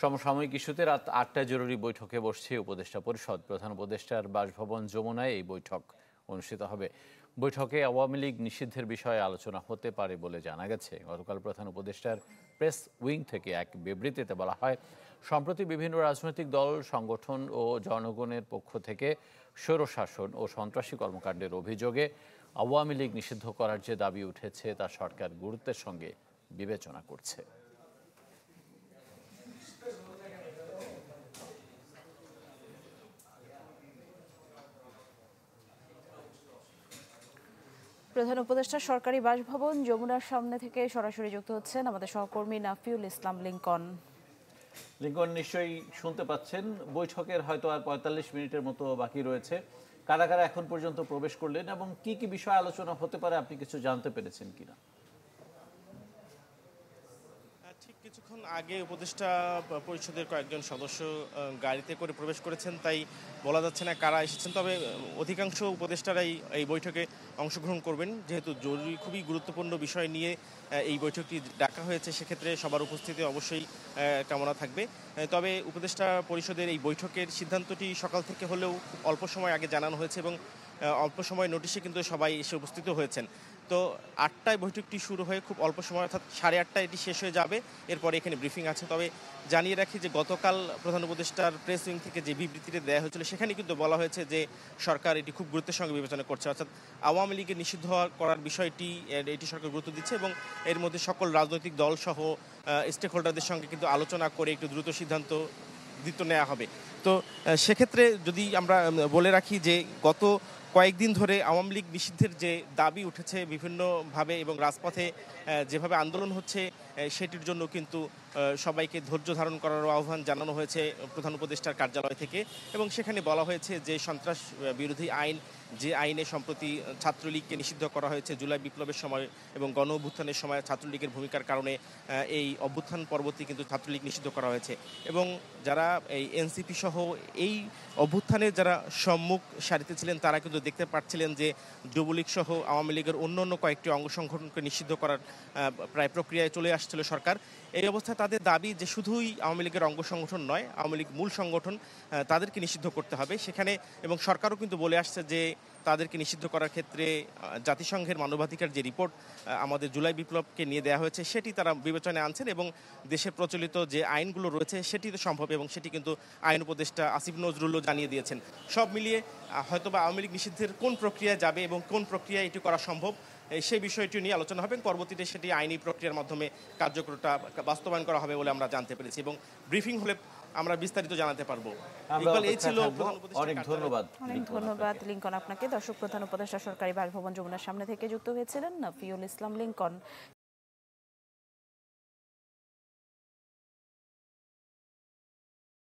সমসাময়িক ইস্যুতে রাত ৮টায় জরুরি বৈঠকে বসছে উপদেষ্টা পরিষদ। প্রধান উপদেষ্টার বাসভবন যমুনায় এই বৈঠক অনুষ্ঠিত হবে। বৈঠকে আওয়ামী লীগ নিষিদ্ধের বিষয়ে আলোচনা হতে পারে বলে জানা গেছে। গতকাল প্রধান উপদেষ্টার প্রেস উইং থেকে এক বিবৃতিতে বলা হয়, সম্প্রতি বিভিন্ন রাজনৈতিক দল, সংগঠন ও জনগণের পক্ষ থেকে স্বৈরশাসন ও সন্ত্রাসী কর্মকাণ্ডের অভিযোগে আওয়ামী লীগ নিষিদ্ধ করার যে দাবি উঠেছে তা সরকার গুরুত্বের সঙ্গে বিবেচনা করছে। প্রধান উপদেষ্টা সরকারি বাসভবন যমুনার সামনে থেকে সরাসরি যুক্ত হচ্ছেন আমাদের সহকর্মী নাফিউল ইসলাম লিংকন। লিঙ্কন, নিশ্চয়ই শুনতে পাচ্ছেন, বৈঠকের হয়তো আর ৪৫ মিনিটের মতো বাকি রয়েছে। কারা কারা এখন পর্যন্ত প্রবেশ করলেন এবং কি কি বিষয় আলোচনা হতে পারে আপনি কিছু জানতে পেরেছেন কিনা? ঠিক কিছুক্ষণ আগে উপদেষ্টা পরিষদের কয়েকজন সদস্য গাড়িতে করে প্রবেশ করেছেন, তাই বলা যাচ্ছে না কারা এসেছেন। তবে অধিকাংশ উপদেষ্টারাই এই বৈঠকে অংশগ্রহণ করবেন, যেহেতু জরুরি খুবই গুরুত্বপূর্ণ বিষয় নিয়ে এই বৈঠকটি ডাকা হয়েছে। সেক্ষেত্রে সবার উপস্থিতি অবশ্যই কামনা থাকবে। তবে উপদেষ্টা পরিষদের এই বৈঠকের সিদ্ধান্তটি সকাল থেকে হলেও খুব অল্প সময় আগে জানানো হয়েছে এবং অল্প সময় নোটিশে কিন্তু সবাই এসে উপস্থিত হয়েছেন। তো ৮টায় বৈঠকটি শুরু হয়ে খুব অল্প সময় অর্থাৎ 8:30টায় এটি শেষ হয়ে যাবে। এরপরে এখানে ব্রিফিং আছে। তবে জানিয়ে রাখি যে গতকাল প্রধান উপদেষ্টার প্রেস উইং থেকে যে বিবৃতিটি দেওয়া হয়েছিল সেখানে কিন্তু বলা হয়েছে যে সরকার এটি খুব গুরুত্বের সঙ্গে বিবেচনা করছে, অর্থাৎ আওয়ামী লীগের নিষিদ্ধ করার বিষয়টি এটি সরকার গুরুত্ব দিচ্ছে এবং এর মধ্যে সকল রাজনৈতিক দল সহ স্টেক হোল্ডারদের সঙ্গে কিন্তু আলোচনা করে একটু দ্রুত সিদ্ধান্ত নেওয়া হবে। তো সেক্ষেত্রে যদি আমরা বলে রাখি যে গত কয়েকদিন ধরে আওয়ামী লীগ নিষিদ্ধের যে দাবি উঠেছে বিভিন্নভাবে এবং রাজপথে যেভাবে আন্দোলন হচ্ছে, সেটির জন্য কিন্তু সবাইকে ধৈর্য ধারণ করার আহ্বান জানানো হয়েছে প্রধান উপদেষ্টার কার্যালয় থেকে। এবং সেখানে বলা হয়েছে যে সন্ত্রাস বিরোধী আইন, যে আইনে সম্প্রতি ছাত্রলীগকে নিষিদ্ধ করা হয়েছে জুলাই বিপ্লবের সময় এবং গণ অভ্যুত্থানের সময় ছাত্রলীগের ভূমিকার কারণে, এই অভ্যুত্থান পরবর্তী কিন্তু ছাত্রলীগ নিষিদ্ধ করা হয়েছে। এবং যারা এই এনসিপি সহ এই অভ্যুত্থানের যারা সম্মুখ সারিতে ছিলেন তারা কিন্তু দেখতে পাচ্ছিলেন যে যুবলীগ সহ আওয়ামী লীগের অন্য কয়েকটি অঙ্গ সংগঠনকে নিষিদ্ধ করার প্রায় প্রক্রিয়ায় চলে আসছিল সরকার। এই অবস্থায় তাদের দাবি যে শুধুই আওয়ামী লীগের অঙ্গ সংগঠন নয়, আওয়ামী লীগ মূল সংগঠন তাদেরকে নিষিদ্ধ করতে হবে সেখানে। এবং সরকারও কিন্তু বলে আসছে যে তাদেরকে নিষিদ্ধ করার ক্ষেত্রে জাতিসংঘের মানবাধিকার যে রিপোর্ট আমাদের জুলাই বিপ্লবকে নিয়ে দেওয়া হয়েছে সেটি তারা বিবেচনায় আনছেন এবং দেশে প্রচলিত যে আইনগুলো রয়েছে সেটি তো সম্ভব এবং সেটি কিন্তু আইন উপদেষ্টা আসিফ নজরুলও জানিয়ে দিয়েছেন। সব মিলিয়ে হয়তোবা আওয়ামী লীগ নিষিদ্ধের কোন প্রক্রিয়ায় যাবে এবং কোন প্রক্রিয়ায় এটি করা সম্ভব সেই বিষয়টি নিয়ে আলোচনা হবে। পরবর্তীতে সেটি আইনি প্রক্রিয়ার মাধ্যমে কার্যকরতা বাস্তবায়ন করা হবে বলে আমরা জানতে পেরেছি এবং ব্রিফিং হলে আমরা বিস্তারিত জানাতে পারবো। এই ছিল অনেক ধন্যবাদ। অনেক ধন্যবাদ লিংকন আপনাকে। দর্শক, প্রধান উপদেষ্টা সরকারি বাসভবন যমুনার সামনে থেকে যুক্ত হয়েছিলেন নাফিউল ইসলাম লিংকন।